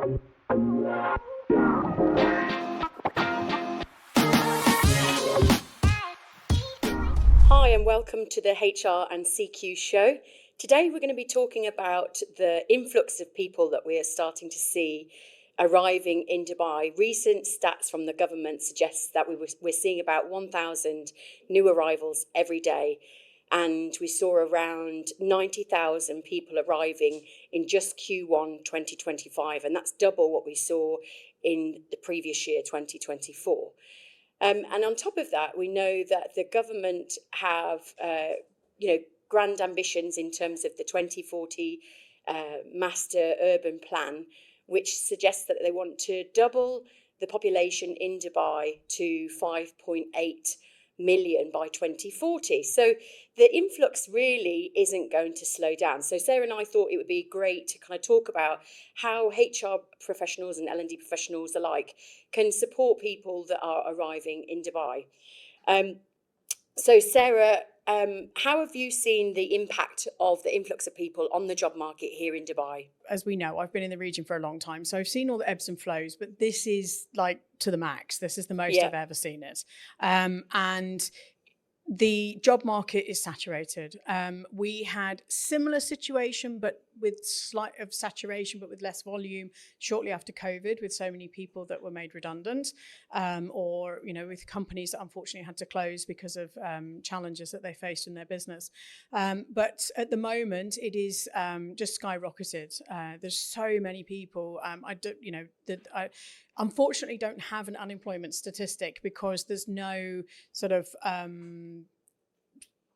Hi and welcome to the HR and CQ show. Today we're going to be talking about the influx of people that we are starting to see arriving in Dubai. Recent stats from the government suggest that we're seeing about 1,000 new arrivals every day, and we saw around 90,000 people arriving in just Q1 2025, and that's double what we saw in the previous year, 2024. And on top of that, we know that the government have, grand ambitions in terms of the 2040 Master Urban Plan, which suggests that they want to double the population in Dubai to 5.8 million by 2040. So the influx really isn't going to slow down. So Sarah and I thought it would be great to kind of talk about how HR professionals and L&D professionals alike can support people that are arriving in Dubai. So Sarah, how have you seen the impact of the influx of people on the job market here in Dubai? As we know, I've been in the region for a long time, so I've seen all the ebbs and flows, but this is like to the max. This is the most I've ever seen it. And the job market is saturated. We had similar situation, but with slight of saturation, but with less volume shortly after COVID, with so many people that were made redundant, or, with companies that unfortunately had to close because of challenges that they faced in their business. But at the moment, it is just skyrocketed. There's so many people. I unfortunately don't have an unemployment statistic because there's no sort of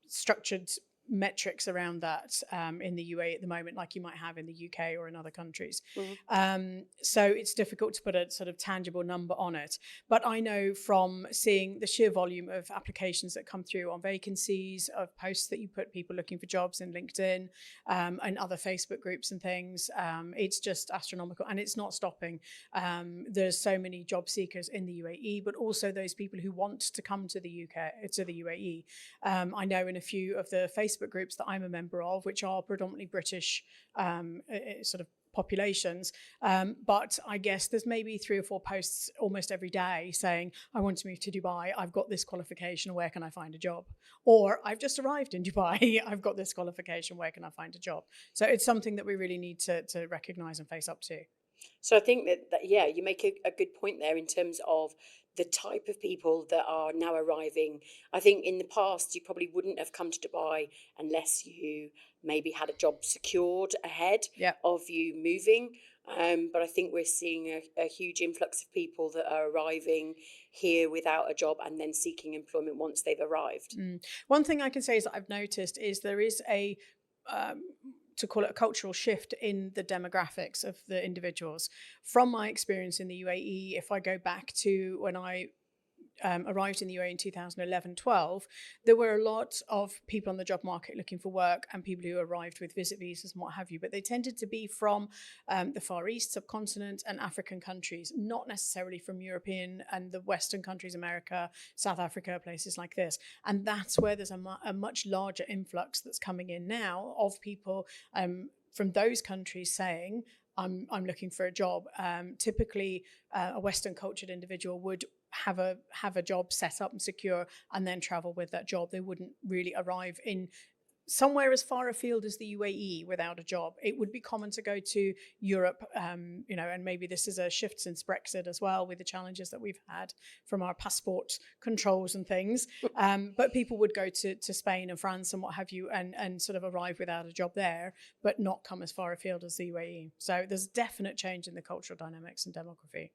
structured metrics around that in the UAE at the moment, like you might have in the UK or in other countries. So it's difficult to put a sort of tangible number on it. But I know from seeing the sheer volume of applications that come through on vacancies, of posts that you put, people looking for jobs in LinkedIn and other Facebook groups and things, it's just astronomical, and it's not stopping. There's so many job seekers in the UAE, but also those people who want to come to the UAE. I know in a few of the Facebook groups that I'm a member of, which are predominantly British sort of populations, but I guess there's maybe 3 or 4 posts almost every day saying, I want to move to Dubai, I've got this qualification, where can I find a job? Or I've just arrived in Dubai, I've got this qualification, where can I find a job? So it's something that we really need to recognise and face up to. So I think that you make a good point there in terms of the type of people that are now arriving. I think in the past, you probably wouldn't have come to Dubai unless you maybe had a job secured ahead of you moving. But I think we're seeing a huge influx of people that are arriving here without a job and then seeking employment once they've arrived. One thing I can say is that I've noticed is there is to call it a cultural shift in the demographics of the individuals. From my experience in the UAE, if I go back to when I arrived in the UAE in 2011-12, there were a lot of people on the job market looking for work and people who arrived with visit visas and what have you, but they tended to be from the Far East, subcontinent and African countries, not necessarily from European and the Western countries, America, South Africa, places like this. And that's where there's a much larger influx that's coming in now of people from those countries saying, I'm looking for a job. Typically, a Western cultured individual would have a job set up and secure and then travel with that job. They wouldn't really arrive in somewhere as far afield as the UAE without a job. It would be common to go to Europe, and maybe this is a shift since Brexit as well, with the challenges that we've had from our passport controls and things. But people would go to Spain and France and what have you, and sort of arrive without a job there, but not come as far afield as the UAE. So there's a definite change in the cultural dynamics and demography.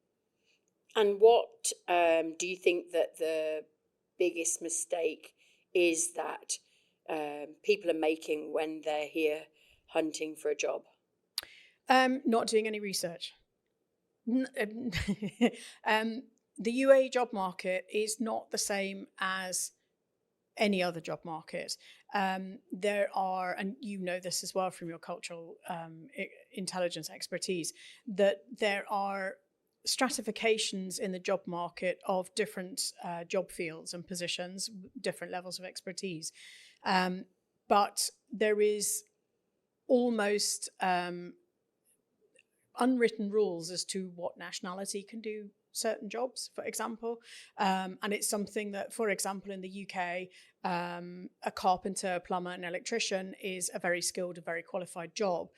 And what do you think that the biggest mistake is that people are making when they're here hunting for a job? Not doing any research. The UAE job market is not the same as any other job market. There are, and you know this as well from your cultural intelligence expertise, that there are stratifications in the job market of different job fields and positions, different levels of expertise. But there is almost unwritten rules as to what nationality can do certain jobs, for example. And it's something that, for example, in the UK, a carpenter, plumber, and electrician is a very skilled, a very qualified job.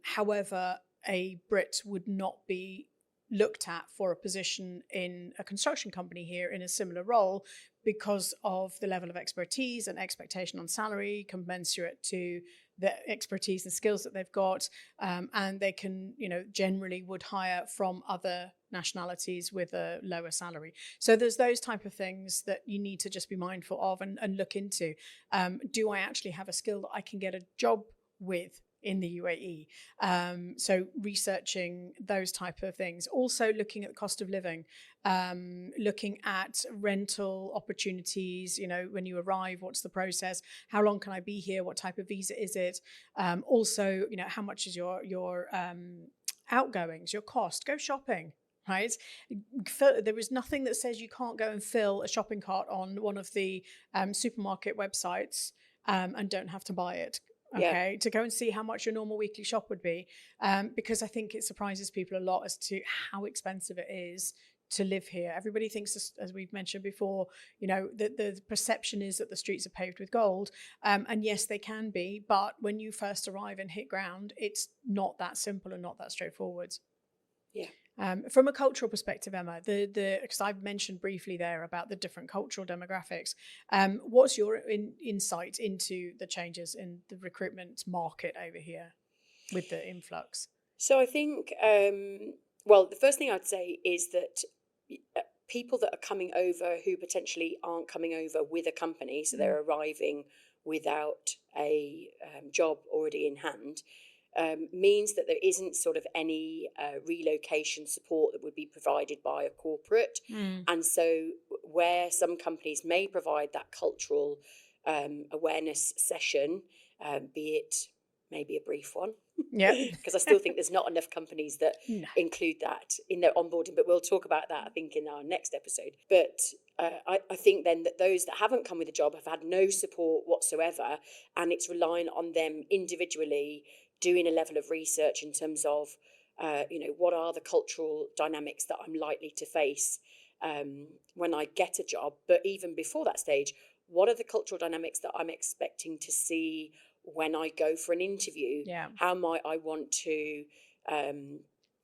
However, a Brit would not be looked at for a position in a construction company here in a similar role because of the level of expertise and expectation on salary commensurate to the expertise and skills that they've got, and they can, generally would hire from other nationalities with a lower salary. So there's those type of things that you need to just be mindful of and look into. Do I actually have a skill that I can get a job with in the UAE? So researching those type of things. Also looking at the cost of living, looking at rental opportunities. When you arrive, what's the process? How long can I be here? What type of visa is it? Also, how much is your outgoings, your cost? Go shopping. Right? There is nothing that says you can't go and fill a shopping cart on one of the supermarket websites and don't have to buy it. Okay, to go and see how much your normal weekly shop would be, because I think it surprises people a lot as to how expensive it is to live here. Everybody thinks, as we've mentioned before, that the perception is that the streets are paved with gold, and yes, they can be, but when you first arrive and hit ground, it's not that simple and not that straightforward. Yeah. From a cultural perspective, Emma, because I've mentioned briefly there about the different cultural demographics, what's your insight into the changes in the recruitment market over here with the influx? So I think, well, the first thing I'd say is that people that are coming over who potentially aren't coming over with a company, so they're arriving without a job already in hand, means that there isn't sort of any relocation support that would be provided by a corporate. And so where some companies may provide that cultural awareness session, be it maybe a brief one, because I still think there's not enough companies that include that in their onboarding, but we'll talk about that, I think, in our next episode. But I think then that those that haven't come with a job have had no support whatsoever, and it's relying on them individually doing a level of research in terms of, what are the cultural dynamics that I'm likely to face when I get a job. But even before that stage, what are the cultural dynamics that I'm expecting to see when I go for an interview? How might I want to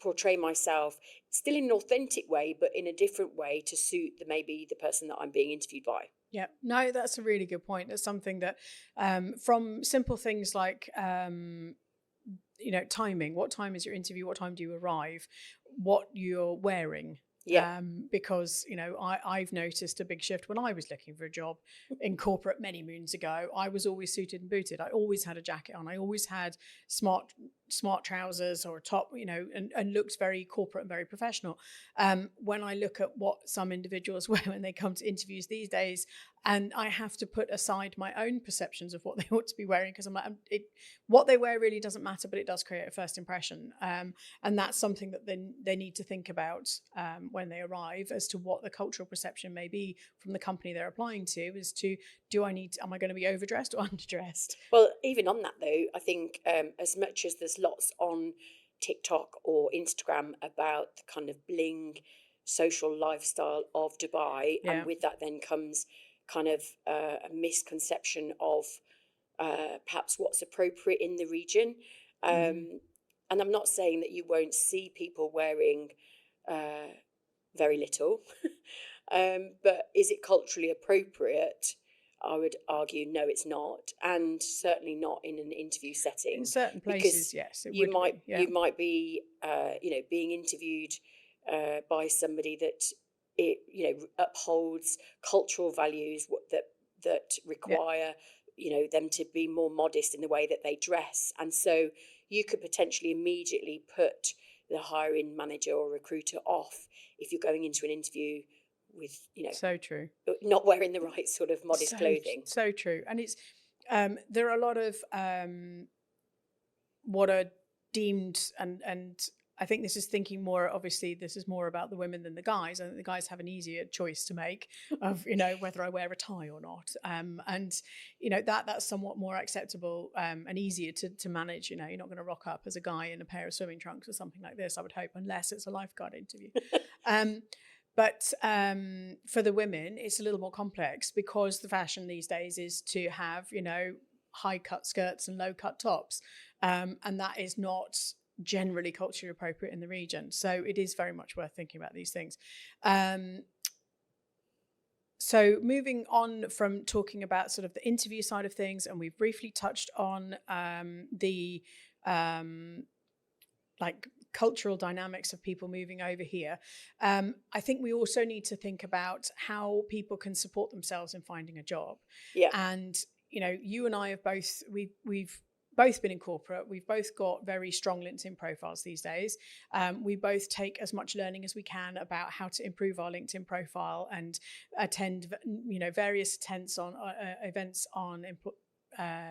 portray myself still in an authentic way, but in a different way to suit maybe the person that I'm being interviewed by? Yeah, no, that's a really good point. That's something that from simple things like timing. What time is your interview? What time do you arrive? What you're wearing. Because I've noticed a big shift when I was looking for a job in corporate many moons ago. I was always suited and booted. I always had a jacket on. I always had smart trousers or a top, and looked very corporate and very professional. When I look at what some individuals wear when they come to interviews these days, and I have to put aside my own perceptions of what they ought to be wearing, because I'm like, what they wear really doesn't matter, but it does create a first impression. And that's something that they need to think about when they arrive, as to what the cultural perception may be from the company they're applying to, as to, am I going to be overdressed or underdressed? Well, even on that though, I think as much as there's lots on TikTok or Instagram about the kind of bling social lifestyle of Dubai, and with that then comes kind of a misconception of perhaps what's appropriate in the region. And I'm not saying that you won't see people wearing very little, but is it culturally appropriate? I would argue no, it's not, and certainly not in an interview setting. In certain places, yes, you might be being interviewed by somebody that upholds cultural values that require them to be more modest in the way that they dress, and so you could potentially immediately put the hiring manager or recruiter off if you're going into an interview with so true, not wearing the right sort of modest clothing. So true. And it's there are a lot of what are deemed and I think this is thinking more, obviously, this is more about the women than the guys. I think the guys have an easier choice to make of, whether I wear a tie or not. And, that's somewhat more acceptable and easier to manage. You're not going to rock up as a guy in a pair of swimming trunks or something like this, I would hope, unless it's a lifeguard interview. But for the women, it's a little more complex because the fashion these days is to have, high cut skirts and low cut tops. And that is not generally culturally appropriate in the region. So it is very much worth thinking about these things. So moving on from talking about sort of the interview side of things, and we've briefly touched on the like cultural dynamics of people moving over here. I think we also need to think about how people can support themselves in finding a job. Yeah. And, you and I have we've both been in corporate. We've both got very strong LinkedIn profiles these days. We both take as much learning as we can about how to improve our LinkedIn profile and attend, various events on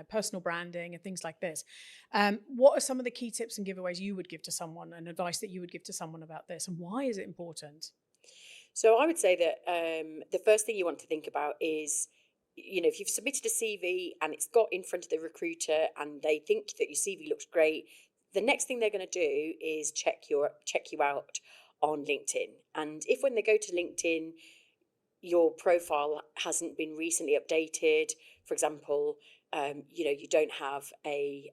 personal branding and things like this. What are some of the key tips and giveaways you would give to someone, and advice that you would give to someone about this, and why is it important? So I would say that the first thing you want to think about is, if you've submitted a CV and it's got in front of the recruiter and they think that your CV looks great, the next thing they're going to do is check you out on LinkedIn. And if when they go to LinkedIn, your profile hasn't been recently updated, for example, you don't have a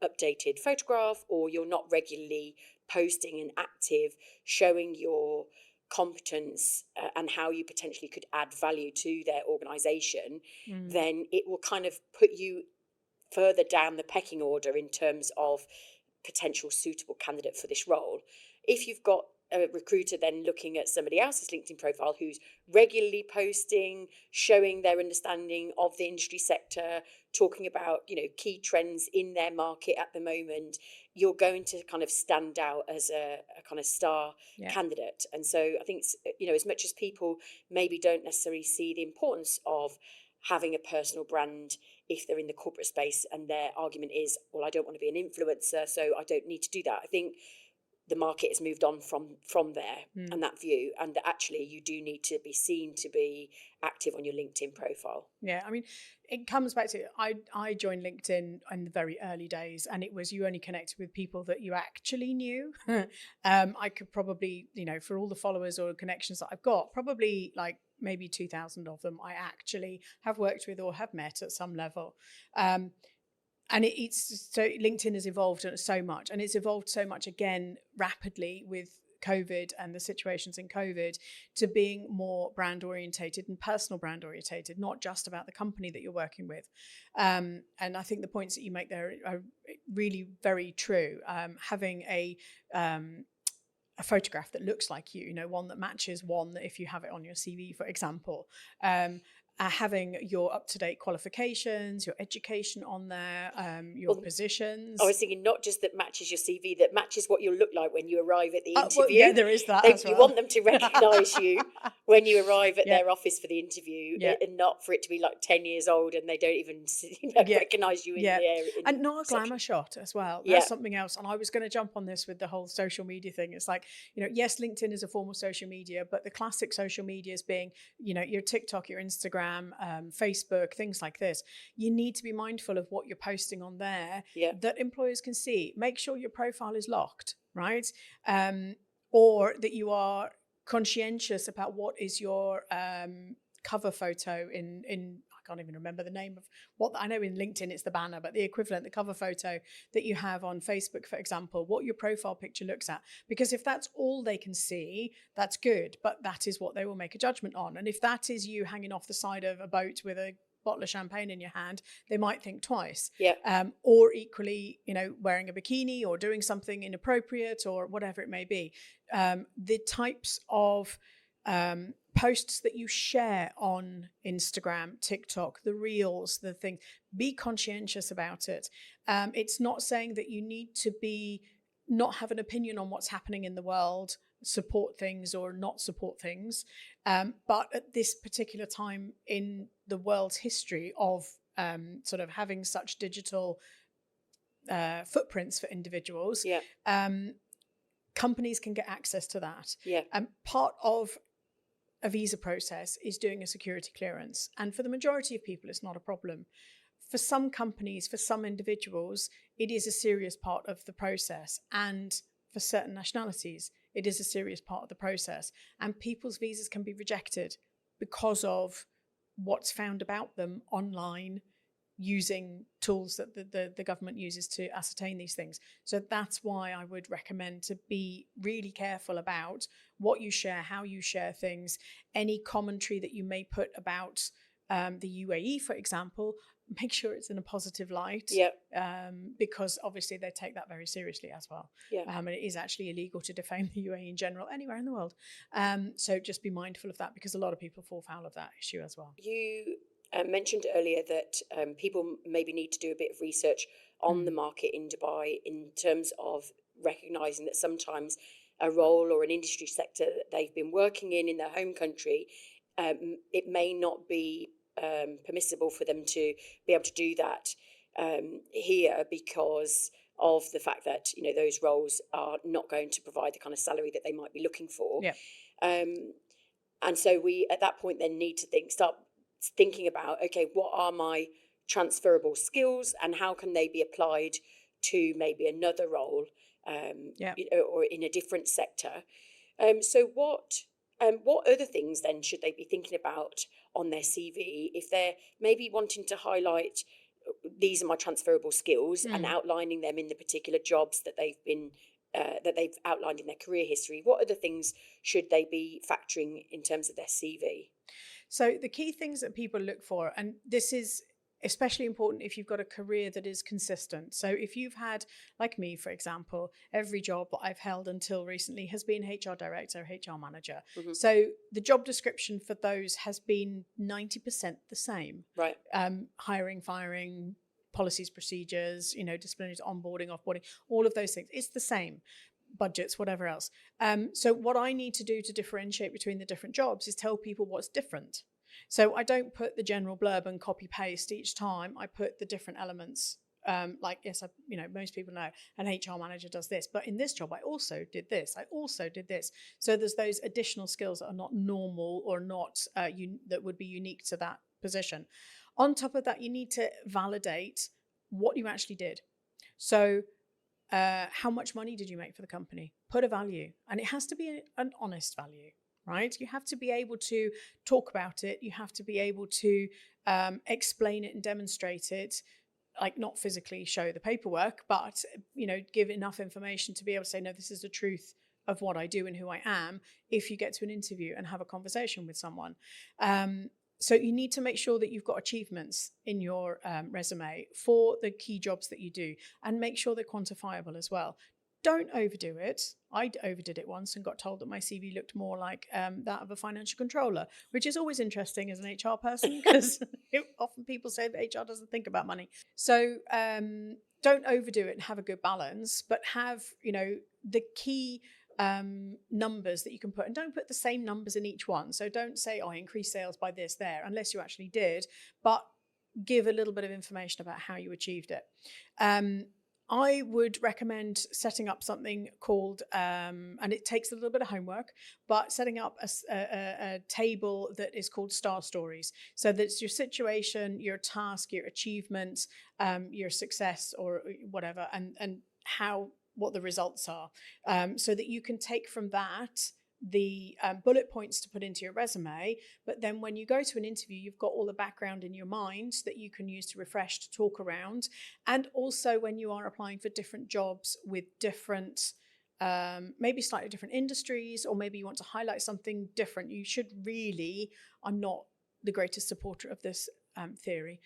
updated photograph, or you're not regularly posting and active, showing your competence and how you potentially could add value to their organization, then it will kind of put you further down the pecking order in terms of potential suitable candidate for this role. If you've got a recruiter then looking at somebody else's LinkedIn profile who's regularly posting, showing their understanding of the industry sector, talking about, key trends in their market at the moment, you're going to kind of stand out as a kind of star candidate. And so I think, as much as people maybe don't necessarily see the importance of having a personal brand if they're in the corporate space, and their argument is, well, I don't want to be an influencer, so I don't need to do that. I think the market has moved on from there and that view, and that actually you do need to be seen to be active on your LinkedIn profile. Yeah, I mean, it comes back to, I joined LinkedIn in the very early days, and it was, you only connected with people that you actually knew. I could probably, for all the followers or connections that I've got, probably like maybe 2,000 of them I actually have worked with or have met at some level. And it's so LinkedIn has evolved so much, and it's evolved so much again rapidly with COVID and the situations in COVID, to being more brand orientated and personal brand orientated, not just about the company that you're working with. And I think the points that you make there are really very true. Having a photograph that looks like you, one that matches one that if you have it on your CV, for example. Having your up-to-date qualifications, your education on there, your positions. I was thinking not just that matches your CV, that matches what you'll look like when you arrive at the interview. Well, yeah, there is that as well. You want them to recognise you when you arrive at their office for the interview, and not for it to be like 10 years old and they don't even recognise you in there. And not a glamour shot as well. That's something else. And I was going to jump on this with the whole social media thing. It's like, yes, LinkedIn is a form of social media, but the classic social medias being, your TikTok, your Instagram, Facebook, things like this. You need to be mindful of what you're posting on there that employers can see. Make sure your profile is locked, right? Or that you are conscientious about what is your cover photo in I can't even remember the name of what, I know in LinkedIn it's the banner, but the equivalent, the cover photo that you have on Facebook, for example, what your profile picture looks at. Because if that's all they can see, that's good, but that is what they will make a judgment on. And if that is you hanging off the side of a boat with a bottle of champagne in your hand, they might think twice. Or equally, wearing a bikini or doing something inappropriate or whatever it may be. The types of posts that you share on Instagram, TikTok, the reels, the thing, be conscientious about it. It's not saying that you need to not have an opinion on what's happening in the world, support things or not support things. But at this particular time in the world's history of sort of having such digital footprints for individuals, companies can get access to that. Yeah. And part of a visa process is doing a security clearance. And for the majority of people, it's not a problem. For some companies, for some individuals, it is a serious part of the process. And for certain nationalities, it is a serious part of the process. And people's visas can be rejected because of what's found about them online, using tools that the government uses to ascertain these things. So that's why I would recommend to be really careful about what you share, how you share things, any commentary that you may put about the UAE, for example. Make sure it's in a positive light, because obviously they take that very seriously as well. And it is actually illegal to defame the UAE in general anywhere in the world. So just be mindful of that, because a lot of people fall foul of that issue as well. You mentioned earlier that people maybe need to do a bit of research on the market in Dubai in terms of recognising that sometimes a role or an industry sector that they've been working in their home country, it may not be permissible for them to be able to do that here because of the fact that, you know, those roles are not going to provide the kind of salary that they might be looking for. And so we, at that point, then need to start thinking about, okay, what are my transferable skills and how can they be applied to maybe another role, or in a different sector. So what other things then should they be thinking about on their CV if they're maybe wanting to highlight these are my transferable skills and outlining them in the particular jobs that they've been that they've outlined in their career history? What other things should they be factoring in terms of their CV? So the key things that people look for, and this is especially important if you've got a career that is consistent. So if you've had, like me, for example, every job that I've held until recently has been HR director, HR manager. So the job description for those has been 90% the same. Right. Hiring, firing, policies, procedures, disciplinaries, onboarding, offboarding, all of those things. It's the same. Budgets, whatever else. So what I need to do to differentiate between the different jobs is tell people what's different. So I don't put the general blurb and copy paste each time. I put the different elements. Most people know an HR manager does this, but in this job, I also did this. I also did this. So there's those additional skills that are not normal or not that would be unique to that position. On top of that, you need to validate what you actually did. So how much money did you make for the company? Put a value, and it has to be an honest value, right? You have to be able to talk about it. You have to be able to explain it and demonstrate it, like not physically show the paperwork, but, give enough information to be able to say, no, this is the truth of what I do and who I am, if you get to an interview and have a conversation with someone. So you need to make sure that you've got achievements in your resume for the key jobs that you do, and make sure they're quantifiable as well. Don't overdo it. I overdid it once and got told that my CV looked more like that of a financial controller, which is always interesting as an HR person, because often people say that HR doesn't think about money. So don't overdo it and have a good balance, but have, the key numbers that you can put, and don't put the same numbers in each one. So don't say, I increased sales by this there, unless you actually did, but give a little bit of information about how you achieved it. I would recommend setting up something called, and it takes a little bit of homework, but setting up a table that is called star stories. So that's your situation, your task, your achievement, your success or whatever, and what the results are, so that you can take from that the bullet points to put into your resume. But then when you go to an interview, you've got all the background in your mind that you can use to refresh, to talk around. And also when you are applying for different jobs with different, maybe slightly different industries, or maybe you want to highlight something different, you should really, I'm not the greatest supporter of this theory,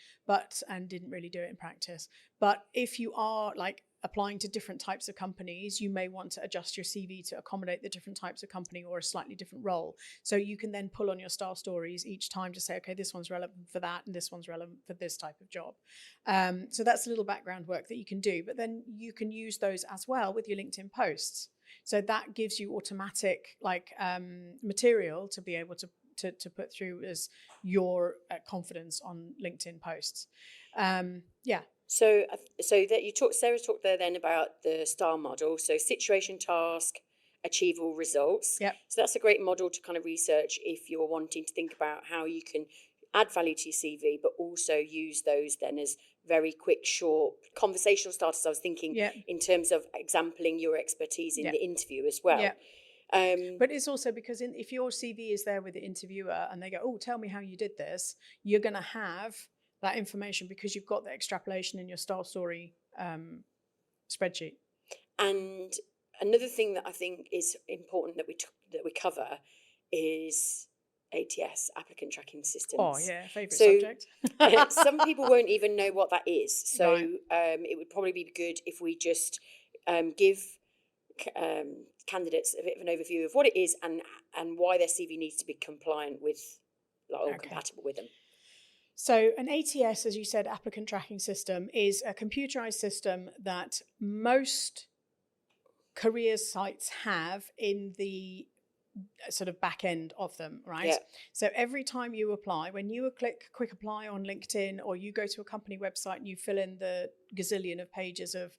and didn't really do it in practice. But if you are applying to different types of companies, you may want to adjust your CV to accommodate the different types of company or a slightly different role. So you can then pull on your star stories each time to say, okay, this one's relevant for that and this one's relevant for this type of job. So that's a little background work that you can do, but then you can use those as well with your LinkedIn posts. So that gives you automatic material to be able to put through as your confidence on LinkedIn posts. So that Sarah talked there then about the STAR model. So situation, task, achievable results. Yep. So that's a great model to kind of research if you're wanting to think about how you can add value to your CV, but also use those then as very quick, short conversational starters. I was thinking Yeah. in terms of exampling your expertise in Yeah. the interview as well. Yeah. But it's also because if your CV is there with the interviewer and they go, oh, tell me how you did this, you're going to have that information because you've got the extrapolation in your star story spreadsheet. And another thing that I think is important that we cover is ATS, Applicant Tracking Systems. Oh, yeah, favourite So subject. some people won't even know what that is. So Right. it would probably be good if we just give candidates a bit of an overview of what it is and why their CV needs to be compliant with, like, or compatible with them. So an ATS, as you said, applicant tracking system, is a computerized system that most careers sites have in the sort of back end of them, right? Yeah. So every time you apply, when you click quick apply on LinkedIn, or you go to a company website and you fill in the gazillion of pages of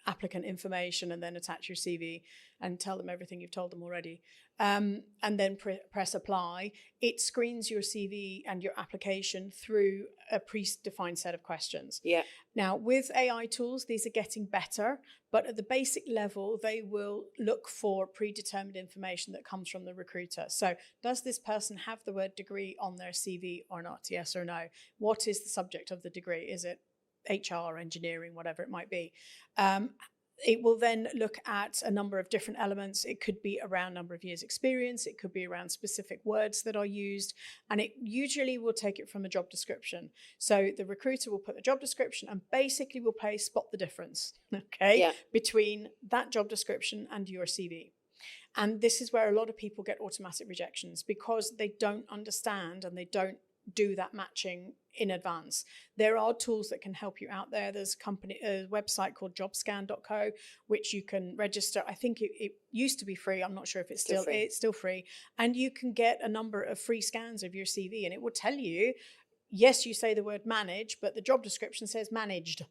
applicant information and then attach your CV and tell them everything you've told them already, and then press apply, it screens your CV and your application through a predefined set of questions. Yeah. Now, with AI tools, these are getting better, but at the basic level, they will look for predetermined information that comes from the recruiter. So does this person have the word degree on their CV or not? Yes or no? What is the subject of the degree? Is it HR, engineering, whatever it might be? It will then look at a number of different elements. It could be around number of years experience. It could be around specific words that are used. And it usually will take it from a job description. So the recruiter will put the job description and basically will play spot the difference, okay, between that job description and your CV. And this is where a lot of people get automatic rejections because they don't understand and they don't do that matching in advance. There are tools that can help you out there. There's a website called jobscan.co, which you can register. I think it used to be free. I'm not sure if it's still free. And you can get a number of free scans of your CV and it will tell you, yes, you say the word manage, but the job description says managed.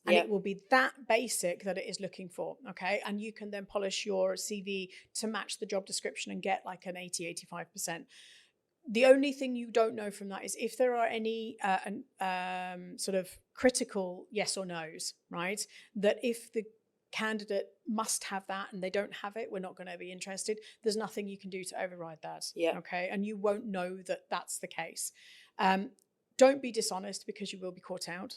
And it will be that basic that it is looking for, okay? And you can then polish your CV to match the job description and get like an 80-85%. The only thing you don't know from that is if there are any sort of critical yes or no's, right? That if the candidate must have that and they don't have it, we're not going to be interested. There's nothing you can do to override that, okay? And you won't know that that's the case. Don't be dishonest because you will be caught out,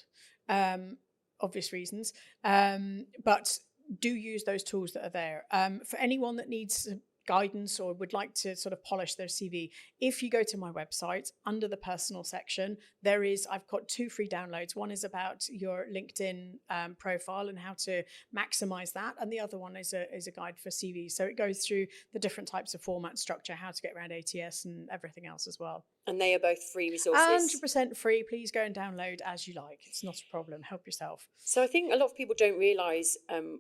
obvious reasons. But do use those tools that are there. For anyone that needs guidance or would like to sort of polish their CV, if you go to my website, under the personal section, I've got 2 free downloads. One is about your LinkedIn profile and how to maximize that. And the other one is a guide for CVs. So it goes through the different types of format structure, how to get around ATS and everything else as well. And they are both free resources. 100% free. Please go and download as you like. It's not a problem. Help yourself. So I think a lot of people don't realise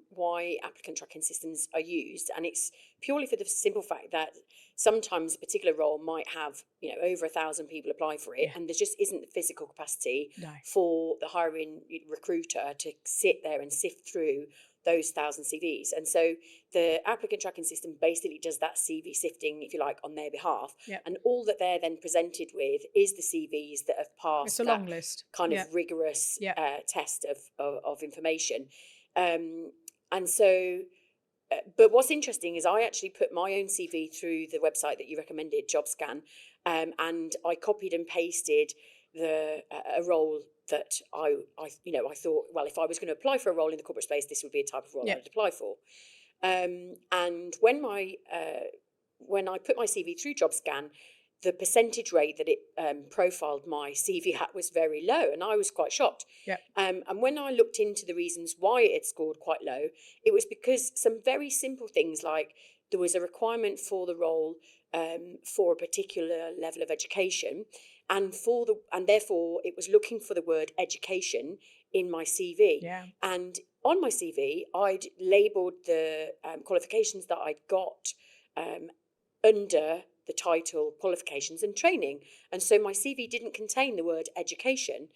why applicant tracking systems are used, and it's purely for the simple fact that sometimes a particular role might have over 1,000 people apply for it, and there just isn't the physical capacity for the hiring recruiter to sit there and sift through those 1,000 CVs. And so the applicant tracking system basically does that CV sifting, if you like, on their behalf. And all that they're then presented with is the CVs that have passed it's a long list. kind of rigorous test of information. And so, but what's interesting is I actually put my own CV through the website that you recommended, JobScan, and I copied and pasted a role that I thought, well, if I was going to apply for a role in the corporate space, this would be a type of role I'd apply for. And when I put my CV through JobScan, the percentage rate that it profiled my CV at was very low, and I was quite shocked. And when I looked into the reasons why it had scored quite low, it was because some very simple things, like there was a requirement for the role for a particular level of education, and therefore it was looking for the word education in my CV. And on my CV, I'd labelled the qualifications that I'd got under the title qualifications and training. And so my CV didn't contain the word education.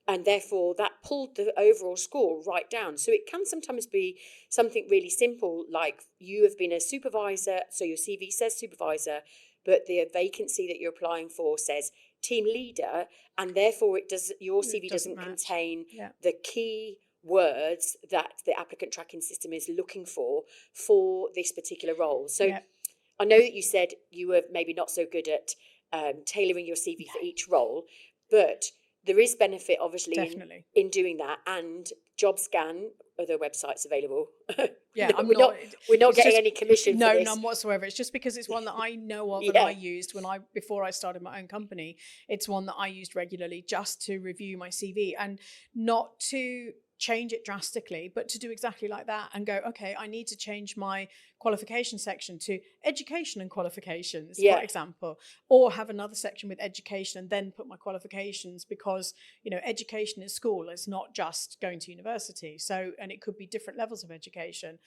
and therefore that pulled the overall score right down. So it can sometimes be something really simple, like you have been a supervisor, so your CV says supervisor, but the vacancy that you're applying for says team leader, and therefore your CV doesn't match. contain Yeah. the key words that the applicant tracking system is looking for this particular role. So Yeah. I know that you said you were maybe not so good at tailoring your CV for each role, but there is benefit, obviously, Definitely. in doing that. And JobScan, other websites available. Yeah, we're not getting any commission for this. None whatsoever. It's just because it's one that I know of and Yeah. I used before I started my own company. It's one that I used regularly just to review my CV, and not to change it drastically, but to do exactly like that and go, okay, I need to change my qualification section to education and qualifications, Yeah. for example, or have another section with education and then put my qualifications, because, you know, education in school is not just going to university. So, and it could be different levels of education.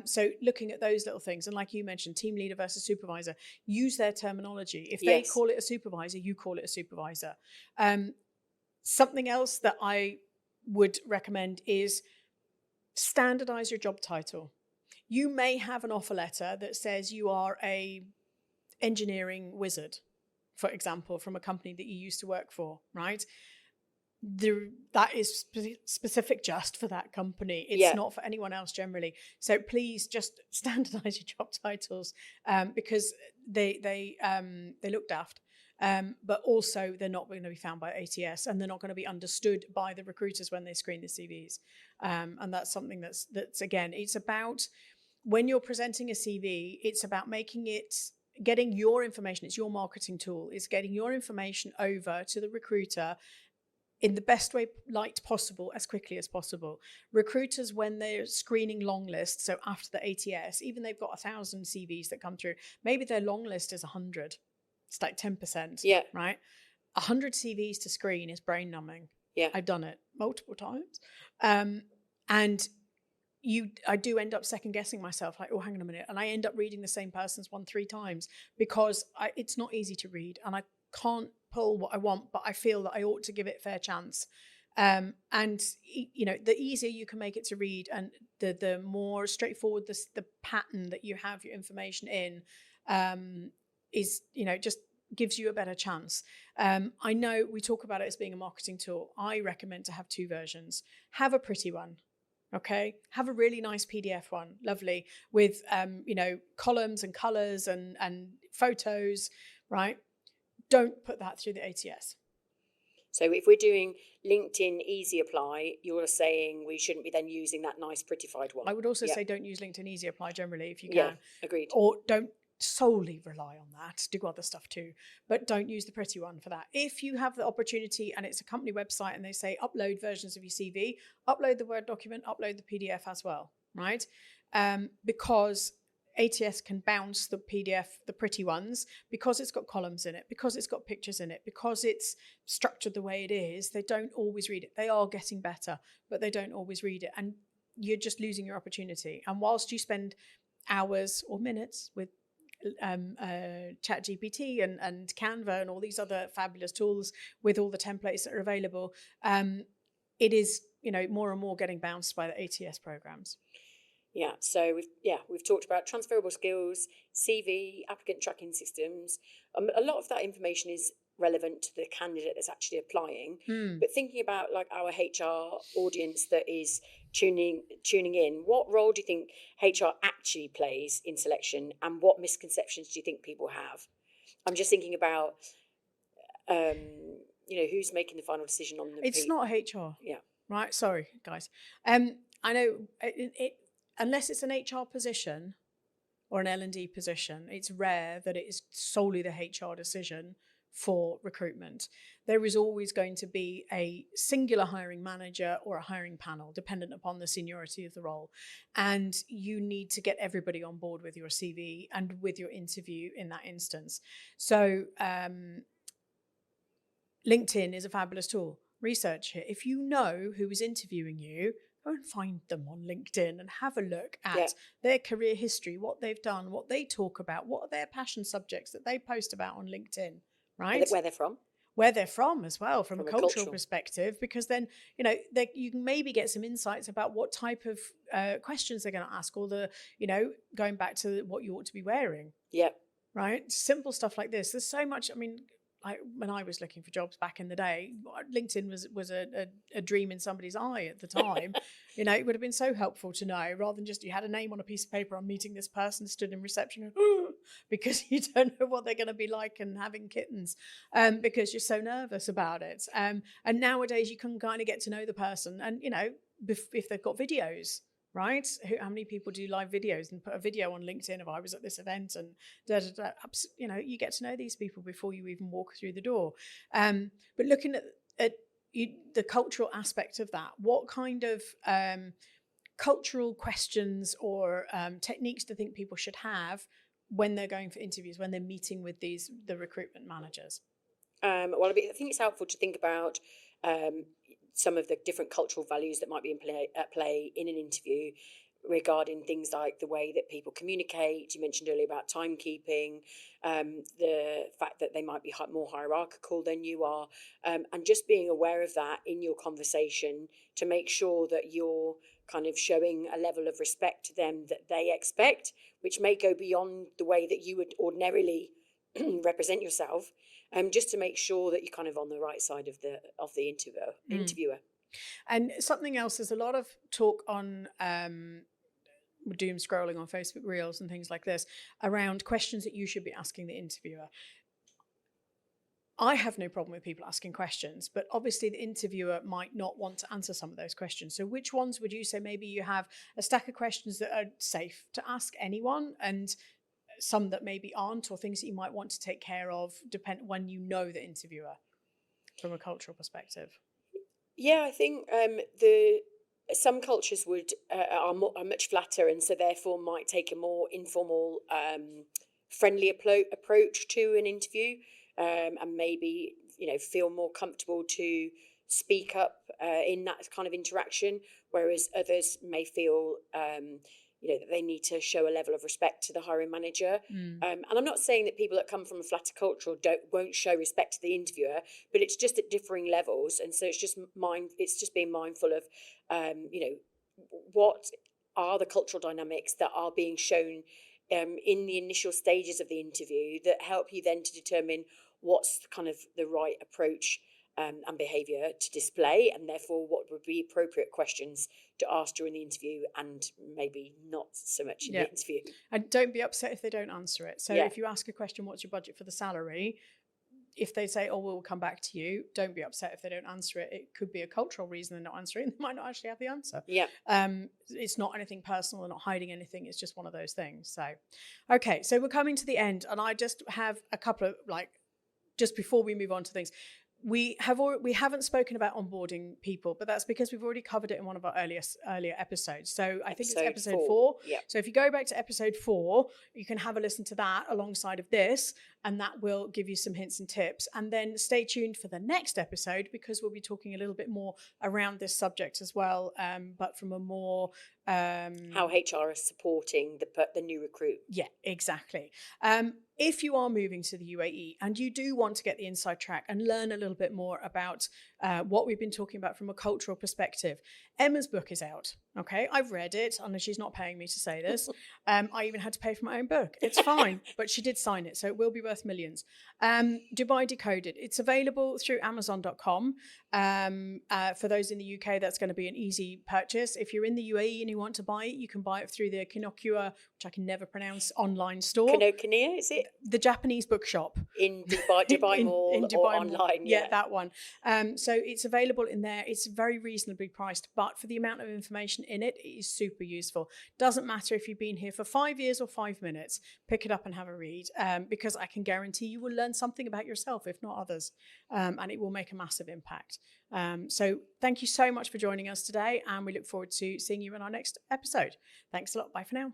So looking at those little things, and like you mentioned, team leader versus supervisor, use their terminology. If they call it a supervisor, you call it a supervisor. Something else that I would recommend is standardize your job title. You may have an offer letter that says you are a engineering wizard, for example, from a company that you used to work for, right? That is specific just for that company. It's not for anyone else generally. So please just standardize your job titles, because they look daft. But also they're not going to be found by ATS, and they're not going to be understood by the recruiters when they screen the CVs. And that's something that's again, it's about, when you're presenting a CV, it's about getting your information. It's your marketing tool. It's getting your information over to the recruiter in the best way light possible, as quickly as possible. Recruiters, when they're screening long lists, so after the ATS, even they've got 1,000 CVs that come through, maybe their long list is 100. It's like 10%, right? 100 CVs to screen is brain numbing. Yeah. I've done it multiple times. And I do end up second guessing myself, like, oh, hang on a minute. And I end up reading the same person's one 3 times, because it's not easy to read, and I can't pull what I want, but I feel that I ought to give it a fair chance. And you know, the easier you can make it to read, and the more straightforward the pattern that you have your information in, is, you know, just gives you a better chance. I know we talk about it as being a marketing tool. I recommend to have 2 versions. Have a pretty one. Okay, have a really nice PDF one, lovely, with you know, columns and colors and photos, right? Don't put that through the ATS. So if we're doing LinkedIn Easy Apply, you're saying we shouldn't be then using that nice prettified one. I would also say don't use LinkedIn Easy Apply generally if you can. Yeah, agreed. Or don't solely rely on that. Do other stuff too, but don't use the pretty one for that. If you have the opportunity and it's a company website and they say upload versions of your CV, upload the Word document, upload the PDF as well, right? Because ATS can bounce the PDF, the pretty ones, because it's got columns in it, because it's got pictures in it, because it's structured the way it is. They don't always read it. They are getting better, but they don't always read it. And you're just losing your opportunity. And whilst you spend hours or minutes with ChatGPT and Canva and all these other fabulous tools with all the templates that are available, it is, you know, more and more getting bounced by the ATS programs. Yeah, so we've talked about transferable skills, CV, applicant tracking systems. A lot of that information is relevant to the candidate that's actually applying. But thinking about like our HR audience that is tuning in, what role do you think HR actually plays in selection, and what misconceptions do you think people have? I'm just thinking about, you know, who's making the final decision on the. It's not HR. Yeah. Right. Sorry, guys. I know it unless it's an HR position or an L&D position, it's rare that it is solely the HR decision for recruitment. There is always going to be a singular hiring manager or a hiring panel, dependent upon the seniority of the role. And you need to get everybody on board with your CV and with your interview in that instance. So LinkedIn is a fabulous tool. Research it. If you know who is interviewing you, go and find them on LinkedIn and have a look at their career history, what they've done, what they talk about, what are their passion subjects that they post about on LinkedIn, right? Where they're from. where they're from as well, from a From a cultural cultural. perspective, because then, you can maybe get some insights about what type of questions they're going to ask, or going back to what you ought to be wearing, Yeah. right? Simple stuff like this. There's so much. I mean, when I was looking for jobs back in the day, LinkedIn was a dream in somebody's eye at the time. It would have been so helpful to know, rather than just you had a name on a piece of paper, I'm meeting this person, stood in reception, because you don't know what they're going to be like, and having kittens, because you're so nervous about it. And nowadays you can kind of get to know the person, and if they've got videos. Right? How many people do live videos and put a video on LinkedIn of I was at this event and you get to know these people before you even walk through the door. But looking at the cultural aspect of that, what kind of cultural questions or techniques do you think people should have when they're going for interviews, when they're meeting with the recruitment managers? Well, I think it's helpful to think about some of the different cultural values that might be at play in an interview, regarding things like the way that people communicate. You mentioned earlier about timekeeping, the fact that they might be more hierarchical than you are, and just being aware of that in your conversation to make sure that you're kind of showing a level of respect to them that they expect, which may go beyond the way that you would ordinarily represent yourself, just to make sure that you're kind of on the right side of the interviewer. And something else, there's a lot of talk on doom scrolling on Facebook Reels and things like this around questions that you should be asking the interviewer. I have no problem with people asking questions, but obviously the interviewer might not want to answer some of those questions. So which ones would you say maybe you have a stack of questions that are safe to ask anyone, and some that maybe aren't, or things that you might want to take care of when you know the interviewer from a cultural perspective? Yeah, I think some cultures are much flatter, and so therefore might take a more informal, friendly approach to an interview, and maybe feel more comfortable to speak up in that kind of interaction, whereas others may feel that they need to show a level of respect to the hiring manager. And I'm not saying that people that come from a flatter culture won't show respect to the interviewer, but it's just at differing levels, and so it's just being mindful of what are the cultural dynamics that are being shown in the initial stages of the interview that help you then to determine what's kind of the right approach and behaviour to display, and therefore what would be appropriate questions to ask during the interview, and maybe not so much in the interview. And don't be upset if they don't answer it. So if you ask a question, what's your budget for the salary? If they say, oh, we'll come back to you, don't be upset if they don't answer it. It could be a cultural reason they're not answering. They might not actually have the answer. Yeah. It's not anything personal. They're not hiding anything. It's just one of those things. So, okay. So we're coming to the end, and I just have a couple of, just before we move on to things, we haven't spoken about onboarding people, but that's because we've already covered it in one of our earlier episodes. So I think it's episode 4. Yeah. So if you go back to episode 4, you can have a listen to that alongside of this, and that will give you some hints and tips. And then stay tuned for the next episode, because we'll be talking a little bit more around this subject as well, but from a more how HR is supporting the new recruit. Yeah, exactly. If you are moving to the UAE and you do want to get the inside track and learn a little bit more about what we've been talking about from a cultural perspective, Emma's book is out. Okay, I've read it, and she's not paying me to say this. I even had to pay for my own book. It's fine, but she did sign it, so it will be worth millions. Dubai Decoded. It's available through Amazon.com. For those in the UK, that's going to be an easy purchase. If you're in the UAE and you want to buy it, you can buy it through the Kinokua, which I can never pronounce, online store. Kinokuniya, is it? The Japanese bookshop. In Dubai Mall, in Dubai or online. Yeah, that one. So it's available in there. It's very reasonably priced, but for the amount of information in it, it is super useful. Doesn't matter if you've been here for 5 years or 5 minutes, pick it up and have a read, because I can guarantee you will learn something about yourself, if not others, and it will make a massive impact. So thank you so much for joining us today, and we look forward to seeing you in our next episode. Thanks a lot. Bye for now.